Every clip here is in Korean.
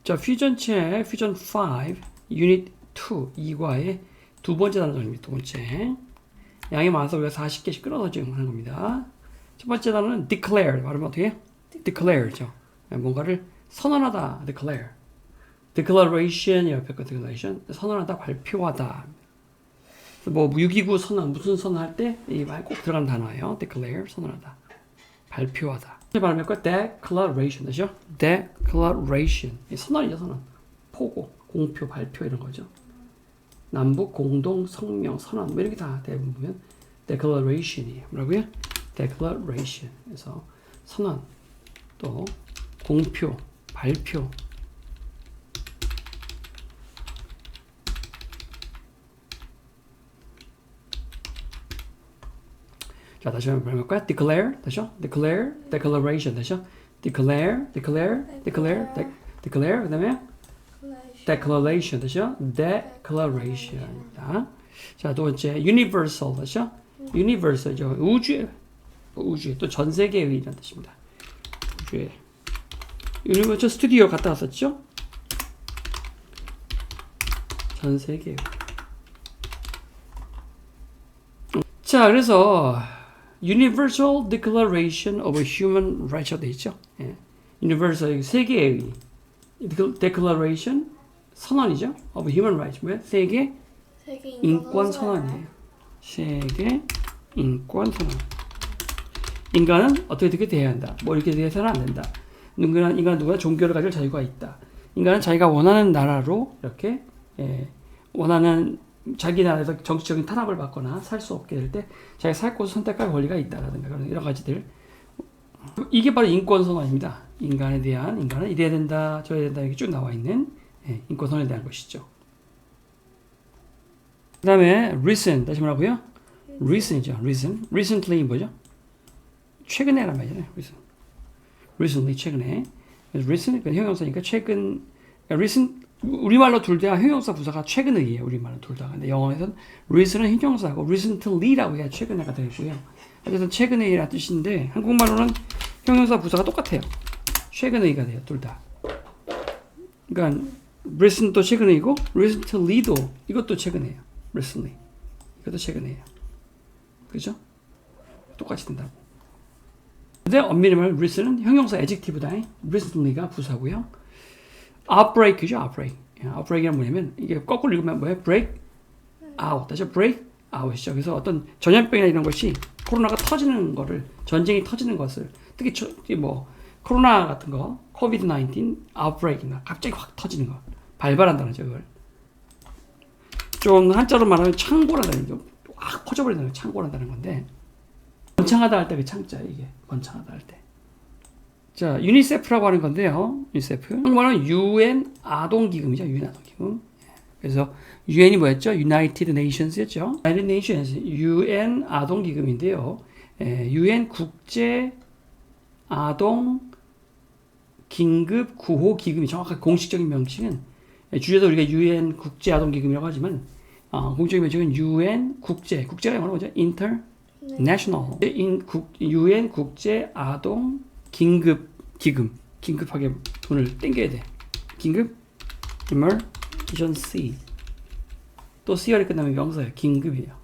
자, 퓨전체 퓨전 5 유닛 2 2과의 두 번째 단어입니다. 두 번째. 양이 많아서 우리가 40개씩 끊어서 지금 하는 겁니다. 첫 번째 단어는 declare. 발음은 어떻게 해요? declare죠. 뭔가를 선언하다. declare. declaration 옆에 거 declaration. 선언하다, 발표하다. 뭐 유기구 선언, 무슨 선언할 때 이 말 꼭 들어가는 단어예요. declare, 선언하다. 발표하다. 발음할 거 declaration. 되죠? declaration. 선언이죠, 선언. 포고, 공표, 발표 이런 거죠. 남북 공동 성명, 선언 뭐 이렇게 다 대부분 보면 declaration이에요. 뭐라고요? declaration. 그래서 선언, 또 공표, 발표. 자, 다시 한번 해볼까요? declare, 다시요. declare, declaration, 다시요. declare, declare, 그 다음에 declaration, 다시요. declaration입니다. 자, 두 번째, universal, 다시요. universal죠. 우주의, 또 전 세계의 이란 뜻입니다. 우주의. 유니버설 스튜디오 갔다 왔었죠? 전 세계의. 자, 그래서 Universal Declaration of Human Rights 돼 있죠. 예. Universal 세계의 Declaration 선언이죠. of Human Rights 뭐야? 세계 인권 선언이에요. 세계 인권 선언. 인간은 어떻게 대해야 한다. 뭐 이렇게 대해서는 안 된다. 인간은 누구나 종교를 가질 자유가 있다. 인간은 자기가 원하는 나라로 이렇게 원하는 자기 나라에서 정치적인 탄압을 받거나 살 수 없게 될 때 자기가 살 곳을 선택할 권리가 있다라든가 그런 여러 가지들. 이게 바로 인권 선언입니다. 인간은 이래야 된다, 저래야 된다 이렇게 쭉 나와 있는 인권 선언에 대한 것이죠. 그 다음에 recent 다시 뭐라고요? recent이죠. recently 뭐죠? 최근에란 말이잖아요. recently 최근에. recent 형용사니까 최근. recent 우리말로 둘 다 형용사 부사가 최근의예요. 우리말로 둘 다. 근데 영어에서는 recent은 형용사고 recently라고 해야 최근에가 되고요. 어쨌든 최근의라는 뜻인데 한국말로는 형용사 부사가 똑같아요. 최근의가 돼요. 둘 다. 그러니까 recent도 최근의고 recently도 이것도 최근이에요. recently. 이것도 최근이에요. 그죠? 똑같이 된다고. 근데 엄밀히 말하면 recent은 형용사 adjective다. recently가 부사고요. outbreak이죠, outbreak. outbreak이란 뭐냐면 이게 거꾸로 읽으면 뭐예요? break out. 다시 break out이죠. 그래서 어떤 전염병이나 이런 것이 코로나가 터지는 거를 전쟁이 터지는 것을 특히 뭐 코로나 같은 거, COVID-19 outbreak이나 갑자기 확 터지는 거 발발한다는 거죠. 그걸 좀 한자로 말하면 창궐한다는 거, 확 퍼져버린다는 거, 창궐한다는 건데 번창하다 할 때 그 창자 이게 번창하다 할 때. 자, 유니세프라고 하는 건데요. 유니세프. 한국말은 UN 아동기금이죠. UN 아동기금. 그래서 UN이 뭐였죠? United Nations였죠. United Nations, UN 아동기금인데요. UN 국제 아동 긴급 구호 기금이 정확하게 공식적인 명칭은 주제도 우리가 UN 국제 아동기금이라고 하지만 공식적인 명칭은 UN 국제가 뭐라고 하죠? International. UN 국제 아동 기금, 긴급하게 돈을 땡겨야 돼. 긴급, emergency. 또 C열이 끝나면 명사예요. 긴급이에요.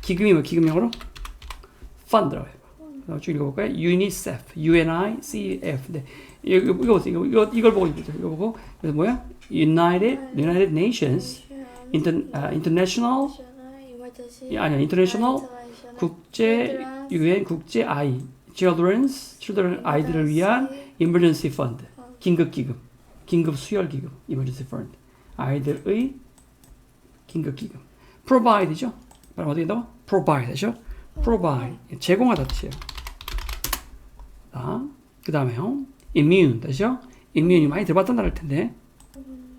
기금이 뭐 기금형으로? fund라고 해요. 쭉 읽어볼까요? UNICEF, UNICEF. 네. 이거 보세요. 이걸 보고 읽죠. 이거 보고 그래서 뭐야? United Nations, International, International 국제 UN 국제 I. children 아이들을 위한 emergency fund 긴급 기금, 긴급 수혈 기금, emergency fund 아이들의 긴급 기금. provide죠. 말하면 어떻게 된다고? provide죠. provide 제공하다 뜻이에요. 그 다음에요. immune 뜻이죠. immune이 많이 들어봤던 단어일 텐데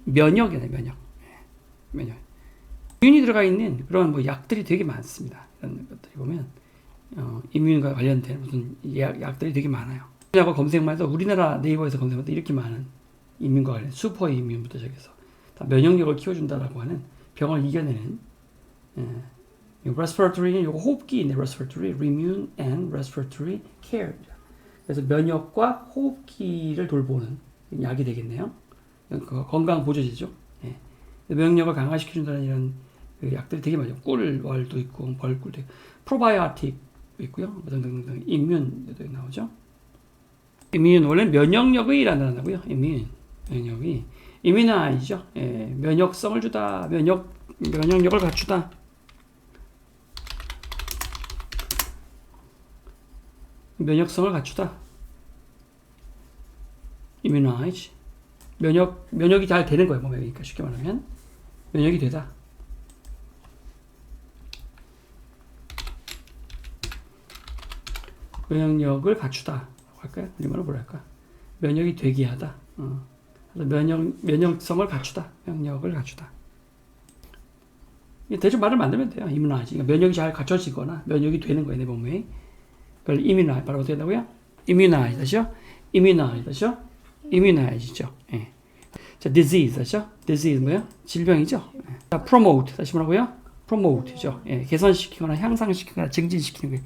면역이네 면역. immune이 들어가 있는 그런 뭐 약들이 되게 많습니다. 이런 것들이 보면. 이뮨과 관련된 무슨 약들이 되게 많아요. 약을 검색만 해도 우리나라 네이버에서 검색해도 이렇게 많은 이뮨과 관련 슈퍼 이뮨부터 시작해서 다 면역력을 키워준다라고 하는 병을 이겨내는 respiratory는 요거 호흡기인데 respiratory, immune and respiratory care. 그래서 면역과 호흡기를 돌보는 약이 되겠네요. 그 건강 보조제죠. 예. 면역력을 강화시켜준다는 이런 그 약들이 되게 많아요. 꿀월도 있고 벌꿀도 있고 프로바이오틱 있고요. 등등등 임뮨도 나오죠. 임뮨 원래 면역력이라는 단어고요. 임뮨 면역이 immunize죠. 예, 면역성을 주다, 면역력을 갖추다. 면역성을 갖추다. immunize. 면역이 잘 되는 거예요. 몸에. 그러니까 쉽게 말하면 면역이 되다. 면역력을 갖추다. 할까요? 우리말로 뭐라 할까? 면역이 되게 하다. 면역성을 갖추다. 면역력을 갖추다. 대충 말을 만들면 돼요. immunize. 그러니까 면역이 잘 갖춰지거나 면역이 되는 거예요. 내 몸에. 그걸 immunize. 바로 어떻게 한다고요? immunize. 다시요? immunize. 다시요? immunize죠. 예. 자, disease. 다시요? disease 뭐야? 질병이죠. 예. 자, promote. 다시 뭐라고요? promote죠. 예. 개선시키거나 향상시키거나 증진시키는 게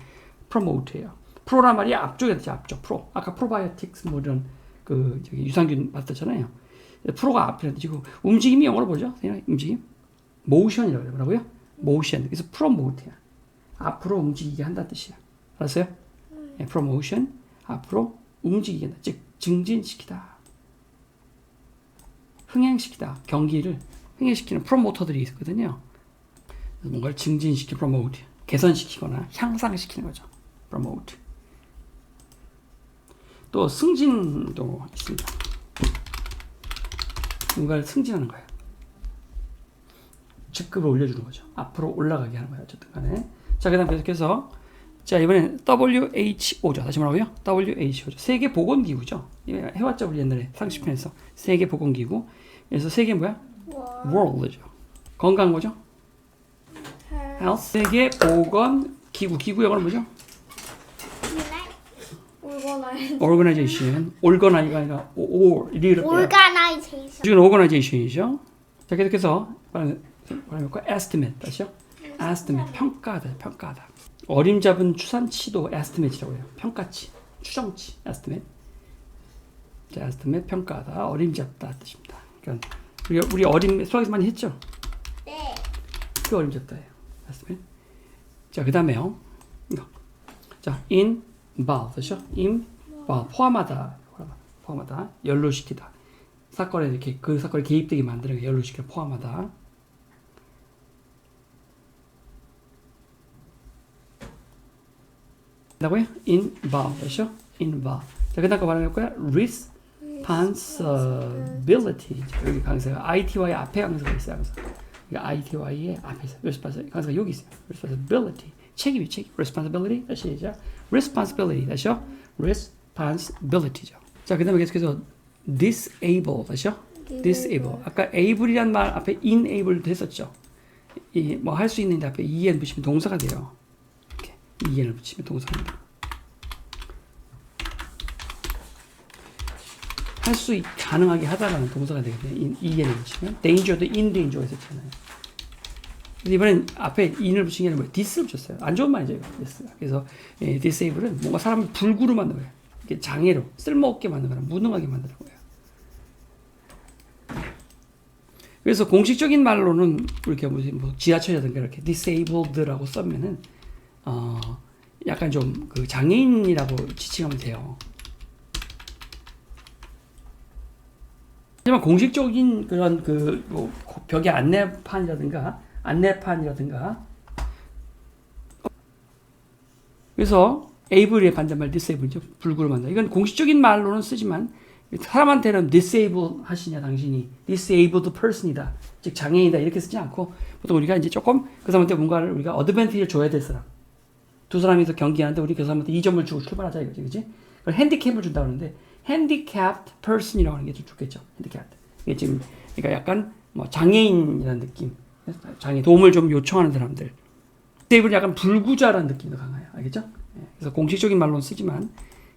promote예요. 프로란 말이 앞쪽에 있죠. 앞쪽. 프로. 아까 프로바이오틱스 뭐 이런 그 저기 유산균 봤었잖아요. 프로가 앞에 지금 움직임이 영어로 뭐죠? 움직임? 모션이라고 해요. 뭐라고요? 모션. 그래서 프로모트야. 앞으로 움직이게 한다는 뜻이야. 알았어요? 네, 프로모션. 앞으로 움직이게 한다. 즉 증진시키다. 흥행시키다. 경기를 흥행시키는 프로모터들이 있거든요. 뭔가를 증진시키 프로모트. 개선시키거나 향상시키는 거죠. 프로모트. 또 승진도 있습니다. 뭔가를 승진하는 거예요. 직급을 올려주는 거죠. 앞으로 올라가게 하는 거예요. 어쨌든 간에. 자, 그 다음 계속해서 자, 이번엔 WHO죠. 다시 뭐라고요? WHO죠. 세계보건기구죠. 해왔죠. 우리 옛날에 상식편에서. 세계보건기구. 그래서 세계 뭐야? World죠. 건강 뭐죠? Health. 세계보건기구. 기구 영어로 뭐죠? Organization. Organize가 아니라 Organization. 지금 Organization이죠. 자, 계속해서 뭐랄까? Estimate. 다시요? Estimate. 평가하다. 평가하다. 어림잡은 추산치도 estimate이라고 해요. 평가치. 추정치. Estimate. 자, Estimate. 평가하다. 어림잡다 뜻입니다. 그러니까 우리 수학에서 많이 했죠? 네. 그 어림잡다예요. Estimate. 자, 그 다음에요. 자, involve. 그렇죠? involve. 포함하다. 연루시키다. 사건에 이렇게 그 사건에 개입되게 만드는 게 연루시켜 포함하다. 뭐라고요? involve. 그렇죠? involve. 자, 그다음 거 말하는 거야. responsibility. 여기 강사가 ITY 앞에 강사가 있어요. 강사. 그러니까 ITY의 앞에 있어요. 강사가 여기 있어요. responsibility. 책임. responsibility. 다시 시작. responsibility. 다시요. responsibility죠. 자, 그다음에 계속해서 disable. 다시요. disable. 아까 able이란 말 앞에 enable도 했었죠. 이 뭐 할 수 있는데 앞에 en 붙이면 동사가 돼요. 이렇게 en을 붙이면 동사가 돼요. 할 수 가능하게 하다라는 동사가 되거든요. en을 붙이면 danger도 in danger가 있었잖아요. 근데 이번엔 앞에 in을 붙인 게 아니라 뭐예요? dis를 붙였어요. 안 좋은 말이죠, 이거. 그래서 disable은 뭔가 사람을 불구로 만드는 거예요. 이렇게 장애로 쓸모없게 만드는 거예요. 무능하게 만드는 거예요. 그래서 공식적인 말로는 이렇게 뭐 지하철이라든가 이렇게 disabled라고 쓰면은 약간 좀 그 장애인이라고 지칭하면 돼요. 하지만 공식적인 그런 그 뭐 벽에 안내판이라든가 그래서 able의 반대말 disable죠. 불구로 만다. 이건 공식적인 말로는 쓰지만 사람한테는 disable 하시냐 당신이 disabled person이다. 즉 장애인이다 이렇게 쓰지 않고 보통 우리가 이제 조금 그 사람한테 뭔가를 우리가 어드밴티지를 줘야 될 사람. 두 사람이서 경기하는데 우리 그 사람한테 2점을 주고 출발하자 이거지. 그지? 그걸 핸디캡을 준다고 하는데 handicapped person이라고 하는 게 좀 좋겠죠. handicapped. 이게 지금 그러니까 약간 뭐 장애인이라는 느낌. 장애 도움을 좀 요청하는 사람들. disable은 약간 불구자라는 느낌도 강해요. 알겠죠? 그래서 공식적인 말로는 쓰지만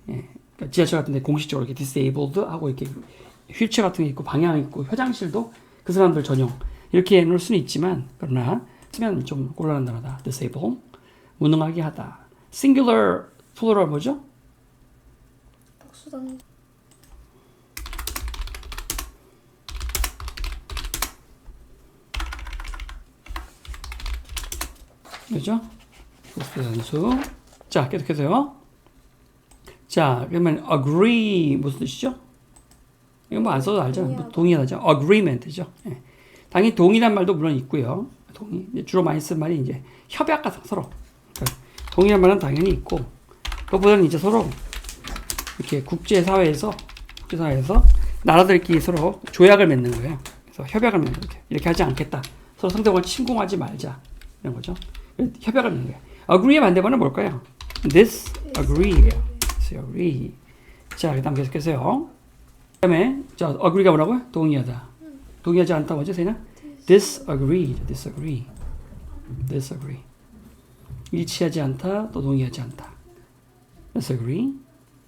그러니까 지하철 같은 데 공식적으로 이렇게 disabled 하고 이렇게 휠체어 같은 게 있고 방향 있고 화장실도 그 사람들 전용 이렇게 해놓을 수는 있지만 그러나 쓰면 좀 곤란한 단어다. disable 무능하게 하다. singular plural 뭐죠? 복수단. 그죠? 복수단수. 자, 계속해서요. 자, 그러면 agree 무슨 뜻이죠? 이거 뭐 안 써도 알잖아. 동의하다죠. agreement죠. 예. 당연히 동의란 말도 물론 있고요. 동의. 주로 많이 쓰는 말이 이제 협약 같은 서로. 그러니까 동의란 말은 당연히 있고, 그것보다는 이제 서로 이렇게 국제사회에서 나라들끼리 서로 조약을 맺는 거예요. 그래서 협약을 맺는 거예요. 이렇게 하지 않겠다. 서로 상대방을 침공하지 말자. 이런 거죠. 협약을 맺는 거예요. agree의 반대말은 뭘까요? disagree. disagree. 자, 그 다음 계속해서요. 그 다음에, 자, agree가 뭐라고요? 동의하다. 동의하지 않다 뭐죠, 세나? disagree. disagree. disagree. 일치하지 않다, 또 동의하지 않다. disagree.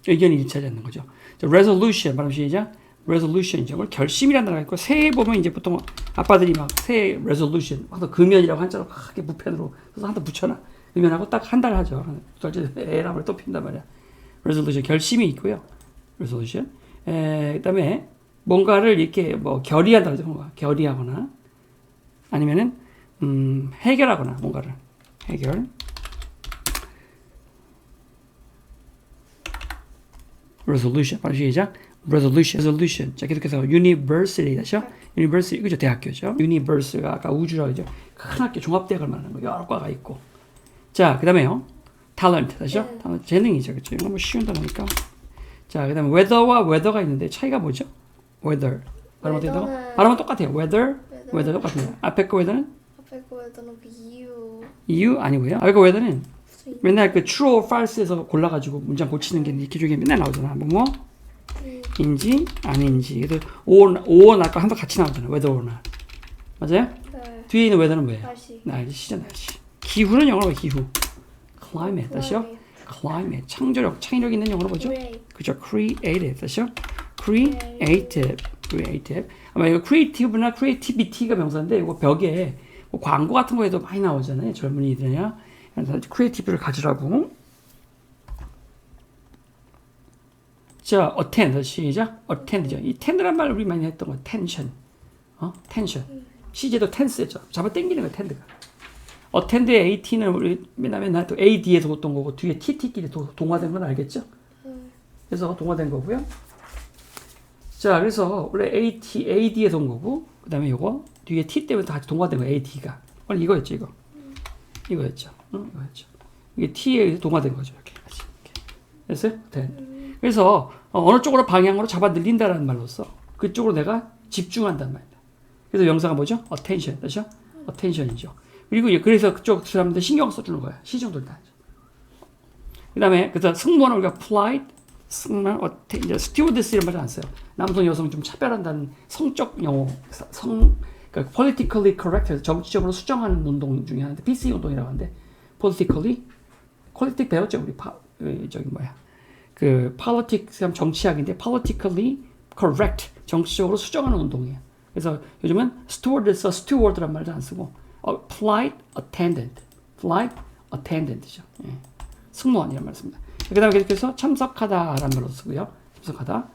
의견이 일치하지 않는 거죠. 자, resolution. 발음 시작. resolution이죠. 그걸 결심이라는 단어가 있고, 새해 보면 이제 보통 아빠들이 막 새해 resolution, 또 금연이라고 한자로 크게 무펜으로 써서 한다 붙여놔. 금연하고 딱 한 달 하죠. 두 달째 에라을 또 핀단 말이야. resolution. 결심이 있고요. resolution. 그 다음에 뭔가를 이렇게 뭐 결의한다 그러죠. 뭔가 결의하거나 아니면은 해결하거나 뭔가를 해결. resolution. 바로 시작. resolution. 자, 계속해서 university 다시요. university 그죠? 대학교죠. universe가 아까 우주라고 하죠. 큰 학교 종합대학을 말하는 거. 여러 과가 있고. 자, 그다음에요. talent 다시요. talent, 재능이죠. 그렇죠? 이거 뭐 쉬운 단어니까. 자, 그다음에 weather가 있는데 차이가 뭐죠? weather. 발음 어떻게 되고? 발음은 똑같아요. weather 똑같아요. 앞에 거 weather는 이유 아니고요. 앞에 거 weather는 맨날 그 true or false에서 골라가지고 문장 고치는 게 이렇게 중에 맨날 나오잖아. 뭐 인지 아닌지. 그래서 or not과 항상 같이 나오잖아. whether or not. 맞아요? 네. 뒤에 있는 weather는 뭐예요? 날씨. 날씨죠, 날씨. 기후는 영어로 기후. climate 다시요. climate. 창의력 있는 영어로 뭐죠? 그죠? creative 다시요. creative. 아마 이거 creative나 creativity가 명사인데 이거 벽에 뭐 광고 같은 거에도 많이 나오잖아요. 젊은이들이나. 그래서 creative를 가지라고. 자, attend 시작. attend죠. 이 tend란 말을 우리 많이 했던 거. tension. tension. 시제도 tense죠. 잡아 당기는 거 tend가. attend의 at는 우리 맨날 또 ad에서 어떤 거고 뒤에 tt끼리 동화된 건 알겠죠? 그래서 동화된 거고요. 자, 그래서 원래 ad에서 온 거고 그다음에 요거 뒤에 t 때문에 다 같이 동화된 거 ad가. 원래 이거였죠, 이거. 이거였죠. 이거였죠. 이게 t에 의해서 동화된 거죠, 이렇게. 됐어요? 그래서 어느 쪽으로 방향으로 잡아 늘린다라는 말로써 그쪽으로 내가 집중한단 말이다. 그래서 명사가 뭐죠? attention, 그렇죠? attention이죠. 그리고 그래서 그쪽 사람들 신경 써주는 거야. 시중들 다. 그다음에 그래서 승무원은 우리가 polite, 승무원, 이제 stewardess 이런 말 안 써요. 남성 여성 좀 차별한다는 성적 용어, 그러니까 politically correct, 정치적으로 수정하는 운동 중에 하나인데 PC 운동이라고 하는데 politic 배웠죠 우리 그 politics 정치학인데 politically correct 정치적으로 수정하는 운동이에요. 그래서 요즘은 steward란 말도 안 쓰고 flight attendant이죠. 예. 승무원이란 말을 씁니다. 그 다음에 계속해서 참석하다라는 말로 쓰고요. 참석하다.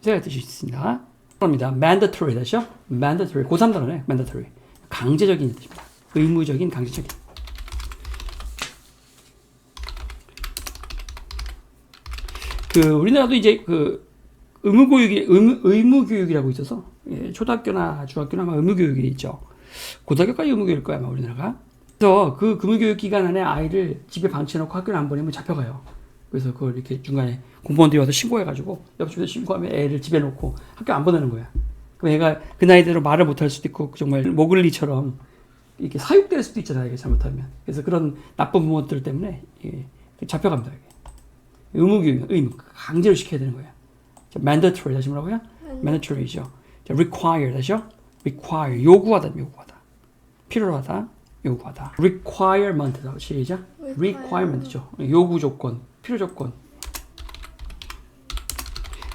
세 가지 뜻이 있습니다. 그럽니다. mandatory 다시요. mandatory 고3 단어네. mandatory 강제적인 뜻입니다. 의무적인 강제적인. 우리나라도 이제 의무교육이라고 있어서 예, 초등학교나 중학교나 아마 의무교육이 있죠. 고등학교까지 의무교육일 거야 아마 우리나라가. 그래서 그 의무교육 기간 안에 아이를 집에 방치해놓고 학교를 안 보내면 잡혀가요. 그래서 그걸 이렇게 중간에 공무원들이 와서 신고해가지고 옆집에서 신고하면 애를 집에 놓고 학교 안 보내는 거야. 그럼 애가 그 나이대로 말을 못할 수도 있고 정말 모글리처럼 이렇게 사육될 수도 있잖아요. 이게 잘못하면. 그래서 그런 나쁜 부모들 때문에 예, 잡혀갑니다. 이게. 의무 강제로 시켜야 되는 거예요. mandatory 다시 뭐라고요? mandatory죠. require 다시요. require 요구하다. 필요로 하다. 요구하다. requirement 시작. requirement죠. 요구 조건, 필요 조건.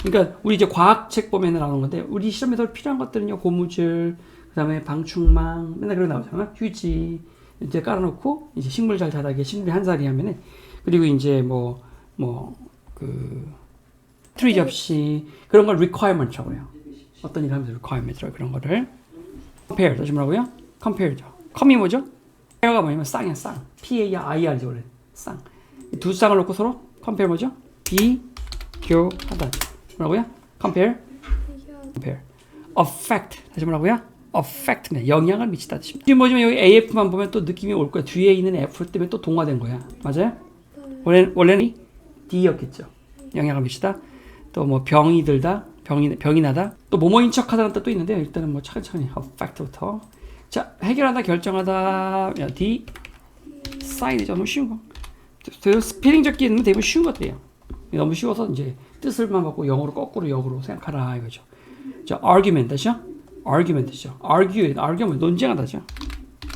그러니까 우리 이제 과학책 보면 나오는 건데 우리 시험에서 필요한 것들은요 고무줄, 그다음에 방충망 맨날 그런 거 나오잖아. 휴지 이제 깔아놓고 이제 식물 잘 자라게 식물이 한 살이 하면은 그리고 이제 트리 접시 그런 걸 requirement라고 해요. 어떤 일을 하면서 requirement라고 그런 거를 compare 다시 뭐라고요? compare죠. com이 뭐죠? compare가 뭐냐면 쌍이야, 쌍. P-A-I-R지 원래. 쌍. 두 쌍을 놓고 서로 compare 뭐죠? 비교하다. 뭐라고요? compare. affect. 다시 뭐라고요? affect네. 영향을 미치다 뜻입니다. 지금 뭐지만 여기 AF만 보면 또 느낌이 올 거야. 뒤에 있는 F 때문에 또 동화된 거야. 맞아요? 원래는 D였겠죠. 영향을 미치다. 또 뭐 병이 들다. 병이 나다. 또 뭐뭐인 척하다는 뜻도 있는데요. 일단은 뭐 차근차근히 affect부터. 자, 해결하다, 결정하다. 야, decide죠. 너무 쉬운 거. 스페링 적기 있는 대부분 쉬운 것들이에요. 너무 쉬워서 이제 뜻을만 받고 영어로 거꾸로 역으로 생각하라 이거죠. 자, argument 다시요. argument죠. argument 논쟁하다죠.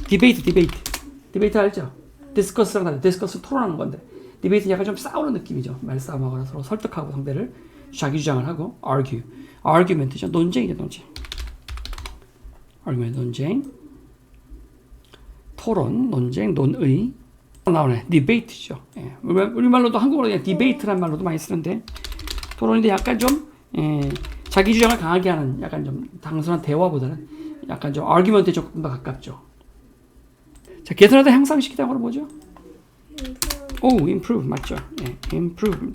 debate 알죠? discuss랑 다르죠. discuss 토론하는 건데 debate는 약간 좀 싸우는 느낌이죠. 말싸움하거나 서로 설득하고 상대를 자기 주장을 하고 argument죠. 논쟁이죠. 논쟁. argument 논쟁. 토론, 논쟁, 논의 나오네. debate죠. 예. 우리말로도 한국어로 그냥 debate란 말로도 많이 쓰는데 토론인데 약간 좀 자기 주장을 강하게 하는 약간 좀 단순한 대화보다는 약간 좀 argument에 조금 더 가깝죠. 자, 개선하다, 향상시키다 하고는 뭐죠? improve 맞죠? 예, improve.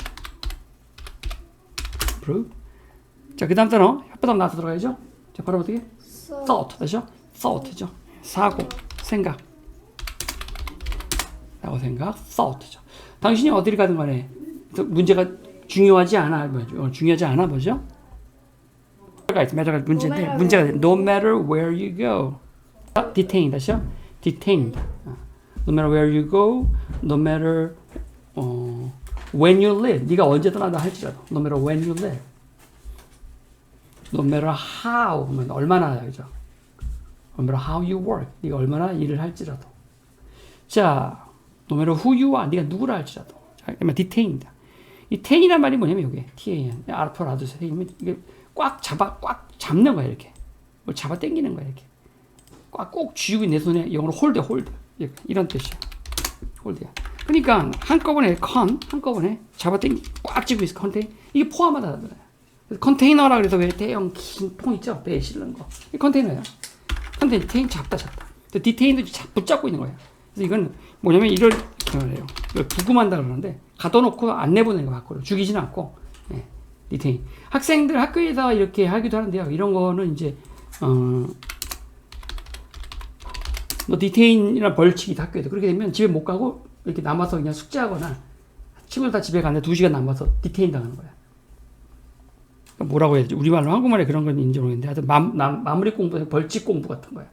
자, 그 다음 단어 혓바닥 나와서 들어가야죠. 자, 바로 어떻게? thought 다시요. thought죠. 사고, 생각. 라고 생각, thought죠. 당신이 어디를 가든 간에 문제가 중요하지 않아, 뭐죠? 중요하지 않아, 뭐죠? 문제인데, 문제가 no matter where you go. detain, 다시요? detained. No matter where you go, no matter when you live. 네가 언제 떠나다 할지라도. No matter when you live. No matter how. 얼마나, 그죠? No matter how you work. 네가 얼마나 일을 할지라도. 자, no matter who you are. 네가 누구라 할지라도. 자, 그러면 detained. 이 tain이란 말이 뭐냐면 이게 T-A-N. 알파 라두세. 이게 꽉 잡는 거야, 이렇게. 뭘 잡아 당기는 거야, 이렇게. 꼭 쥐고 내 손에 영어로 hold. 이런 뜻이야. hold야. 그러니까 한꺼번에 한꺼번에 잡아 당기 꽉 쥐고 있어. 컨테이너. 이게 포함하다. 컨테이너라 그래서 왜 대형 긴 통 있죠? 배에 실는 거. 이 컨테이너야. 컨테이너 잡다. 디테인도 붙잡고 있는 거야. 그래서 이건 뭐냐면 이걸 부금한다 그러는데 가둬놓고 안 내보내는 거 밖으로 죽이지는 않고. 예, 디테인. 학생들 학교에서 이렇게 하기도 하는데요. 이런 거는 이제 뭐 디테인이나 벌칙이 학교에도 그렇게 되면 집에 못 가고 이렇게 남아서 그냥 숙제하거나 친구들 다 집에 가는데 2시간 남아서 디테인 당하는 거야. 그러니까 뭐라고 해야지? 우리말로 한국말에 그런 건 인지 모르겠는데 하여튼 마무리 공부, 벌칙 공부 같은 거야.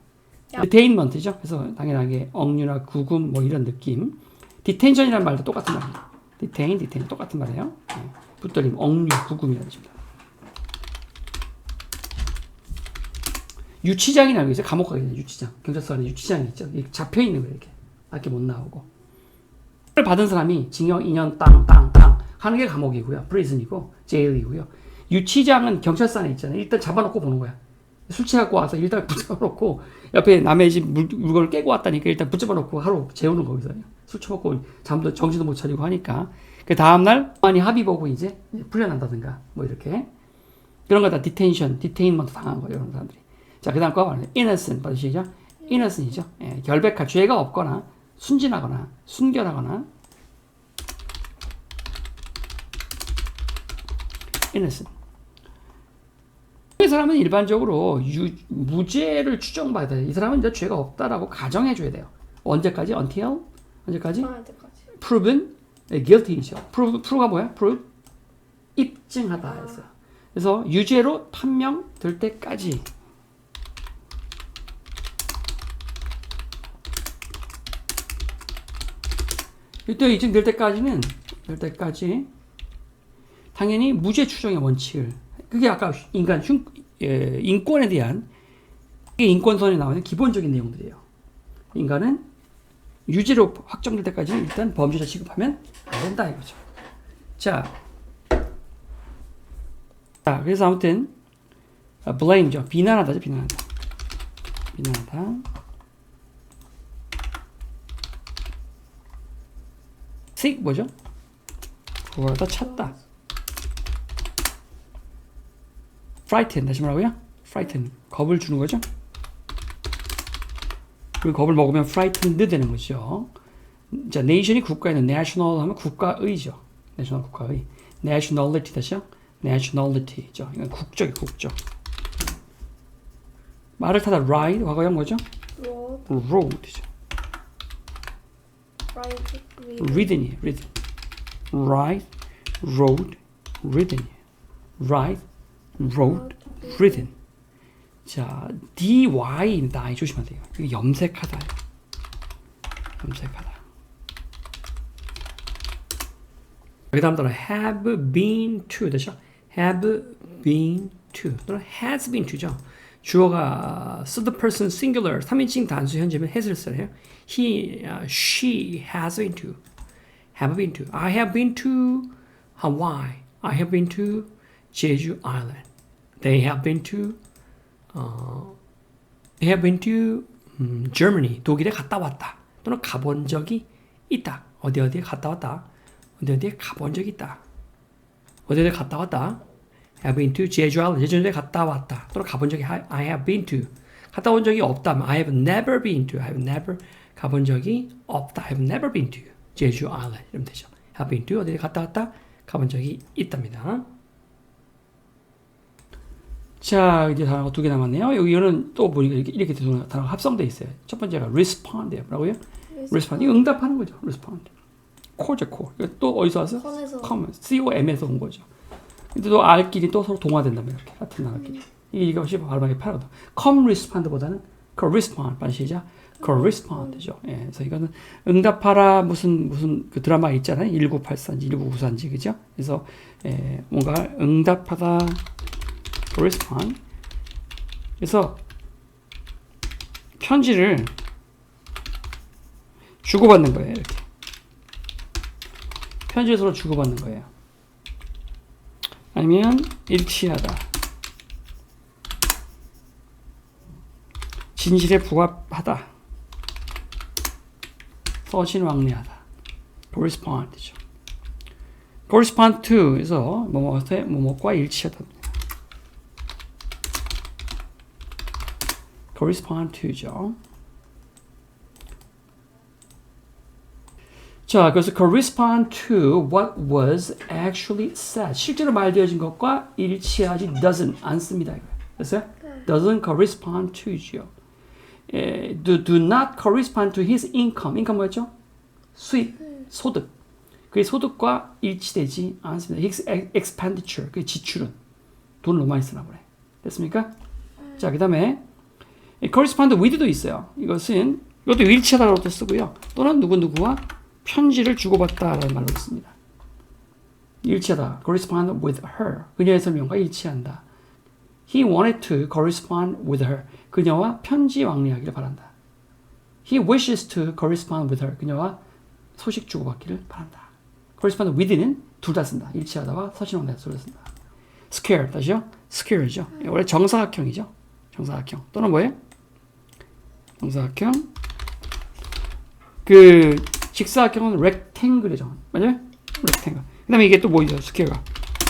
디테인먼트죠. 그래서 당연하게 억류나 구금 뭐 이런 느낌. 디텐션이라는 말도 똑같은 말이에요. 디테인 똑같은 말이에요. 네. 붙들림, 억류, 구금이라는 뜻입니다. 유치장이라는 게 있어요. 감옥 가게 되는 유치장. 경찰서 안에 유치장이 있죠. 잡혀 있는 거예요. 이렇게 밖에 못 나오고. 를 받은 사람이 징역 2년 땅 하는 게 감옥이고요. 프리즌이고 제일이고요. 유치장은 경찰서 안에 있잖아요. 일단 잡아놓고 보는 거야. 술 취하고 와서 일단 붙잡아놓고 옆에 남의 집 물건을 깨고 왔다니까 일단 붙잡아놓고 하루 재우는 거기서 술 처먹고 잠도 정신도 못 차리고 하니까 그 다음날 많이 합의 보고 이제 풀려난다든가 뭐 이렇게 그런 거 다 디테인먼트 당한 거예요. 이런 사람들이. 자, 그 다음 거 말하는 innocent 받으시죠? innocent이죠. 예, 결백한 죄가 없거나 순진하거나 순결하거나 innocent. 이 사람은 일반적으로 무죄를 추정받아야 돼. 이 사람은 이제 죄가 없다라고 가정해줘야 돼요. 언제까지? until? 언제까지? proven guilty죠. prove가 뭐야? prove? 입증하다 했어요. 그래서 유죄로 판명될 때까지. 이때 입증될 때까지 당연히 무죄 추정의 원칙을 그게 아까 인권에 대한 인권선에 나오는 기본적인 내용들이에요. 인간은 유죄로 확정될 때까지는 일단 범죄자 취급하면 안 된다 이거죠. 자, 그래서 아무튼 blame죠. 비난하다죠. 비난하다. seek 뭐죠? 구하다 찾다. frighten 다시 뭐라고요? frighten 겁을 주는 거죠. 그리고 겁을 먹으면 frightened 되는 거죠. 자, nation이 국가에는 national 하면 국가의죠. national 국가의. nationality 다시요. nationality죠. 이건 국적이 국적. 말을 타다 ride 과거형 뭐죠? road죠. ridden이 ridden. ride, road, ridden. ride, road, ridden. 자, dy입니다. 이 조심하세요. 돼요. 이거 염색하다. 염색하다. 그 다음 단어 have been to 되죠? have been to 또는 has been to죠. 주어가 third person singular 3인칭 단수 현재면 has를 써요. he, she has been to. have been to. I have been to Hawaii. I have been to Jeju Island. They have been to Germany. 독일에 갔다 왔다. 또는 가본 적이 있다. 어디에 갔다 왔다. 어디에 가본 적이 있다. 어디에 갔다 왔다. have been to Jeju Island. 제주도에 갔다 왔다. 또는 가본 적이 I have been to. 갔다 온 적이 없다면 I have never been to. I have never 가본 적이 없다. I have never been to Jeju Island. 이러면 되죠. have been to 어디에 갔다 왔다. 가본 적이 있답니다. 자, 이제 단어가 2개 남았네요. 여기는 또 보니까 이렇게 단어가 합성되어 있어요. 첫 번째가 respond예요. 뭐라고요? respond. 이거 응답하는 거죠. respond. core죠, core. 이거 또 어디서 왔어? come. com에서 온 거죠. 근데 또 R끼리 또 서로 동화된다면 이렇게 같은 단어끼리. 이것이 발음하기 편하다. come respond보다는 correspond. 빨리 시작. correspond죠. 예, 그래서 이거는 응답하라 무슨 그 드라마 있잖아요. 1984인지 1994인지 그죠? 그래서 뭔가 응답하다. correspond. 그래서 편지를 주고받는 거예요. 이렇게 편지를 서로 주고받는 거예요. 아니면 일치하다. 진실에 부합하다. 서신왕래하다. correspond죠. correspond to에서 뭐뭐과 일치하다. correspond to죠. 자, 그래서 correspond to what was actually said. 실제로 말되어진 것과 일치하지 doesn't 않습니다. 됐어요? doesn't correspond to죠. do not correspond to his income. income 뭐였죠? 수입, 소득. 그의 소득과 일치되지 않습니다. his expenditure. 그의 지출은 돈을 너무 많이 쓰나 보네. 됐습니까? 자, 그 다음에 correspond with도 있어요. 이것도 일치하다라고도 쓰고요. 또는 누구누구와 편지를 주고받다라는 말로 씁니다. 일치하다. correspond with her. 그녀의 설명과 일치한다. He wanted to correspond with her. 그녀와 편지 왕래하기를 바란다. He wishes to correspond with her. 그녀와 소식 주고받기를 바란다. correspond with는 둘 다 쓴다. 일치하다와 서신 왕래하다 둘 다 쓴다. square 다시요. square죠. 원래 정사각형이죠. 정사각형. 또는 뭐예요? 정사각형. 그 직사각형은 rectangle이죠. 맞아요? rectangle. 그 다음에 이게 또 뭐죠? square가.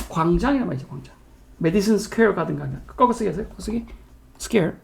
광장이란 말이죠. 광장. 메디슨 스퀘어 가든가. 거꾸로 쓰기 하세요? 거꾸로 쓰기? square.